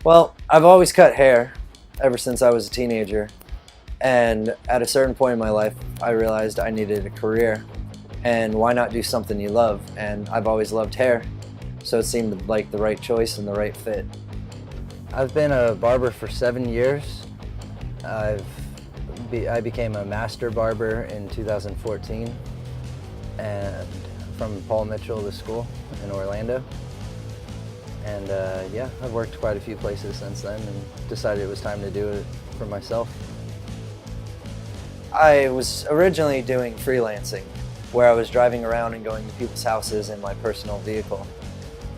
Well, I've always cut hair ever since I was a teenager, and at a certain point in my life I realized I needed a career, and why not do something you love? And I've always loved hair, so it seemed like the right choice and the right fit. I've been a barber for 7 years. I became a master barber in 2014 and from Paul Mitchell, the school in Orlando. And yeah, I've worked quite a few places since then and decided it was time to do it for myself. I was originally doing freelancing, where I was driving around and going to people's houses in my personal vehicle.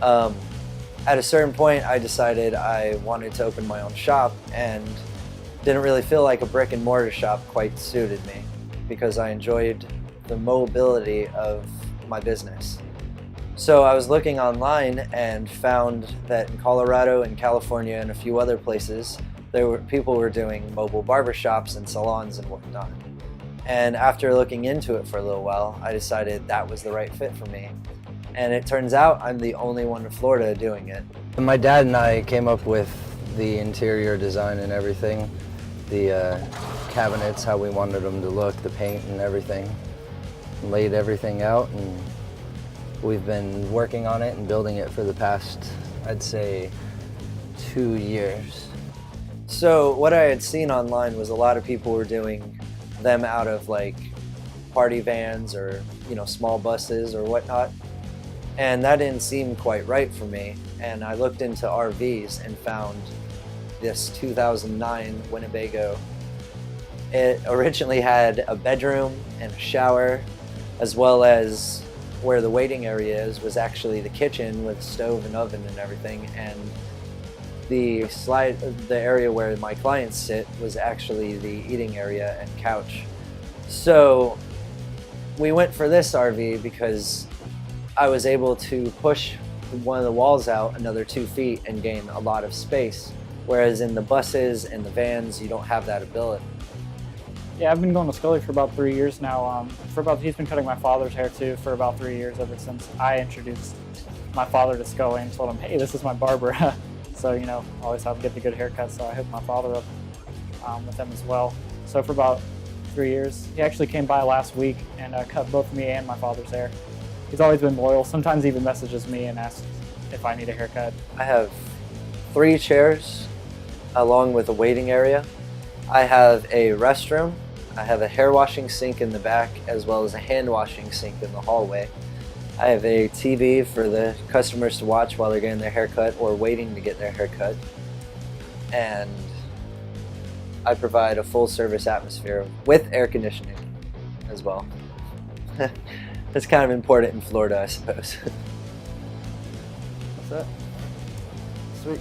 At a certain point, I decided I wanted to open my own shop and didn't really feel like a brick and mortar shop quite suited me because I enjoyed the mobility of my business. So I was looking online and found that in Colorado and California and a few other places, people were doing mobile barbershops and salons and whatnot. And after looking into it for a little while, I decided that was the right fit for me. And it turns out I'm the only one in Florida doing it. My dad and I came up with the interior design and everything, the cabinets, how we wanted them to look, the paint and everything. Laid everything out, and we've been working on it and building it for the past, I'd say, 2 years. So what I had seen online was a lot of people were doing them out of like party vans or, you know, small buses or whatnot. And that didn't seem quite right for me. And I looked into RVs and found this 2009 Winnebago. It originally had a bedroom and a shower, as well as where the waiting area was actually the kitchen with stove and oven and everything. And the area where my clients sit was actually the eating area and couch. So we went for this RV because I was able to push one of the walls out another 2 feet and gain a lot of space. Whereas in the buses and the vans, you don't have that ability. Yeah, I've been going to Skully for about 3 years now. He's been cutting my father's hair too for about 3 years, ever since I introduced my father to Skully and told him, hey, this is my barber. So, you know, I always have to get the good haircut, so I hooked my father up with him as well. So for about 3 years, he actually came by last week and cut both me and my father's hair. He's always been loyal. Sometimes he even messages me and asks if I need a haircut. I have 3 chairs along with a waiting area. I have a restroom. I have a hair washing sink in the back, as well as a hand washing sink in the hallway. I have a TV for the customers to watch while they're getting their haircut or waiting to get their haircut. And I provide a full service atmosphere with air conditioning as well. That's kind of important in Florida, I suppose. That's it. Sweet.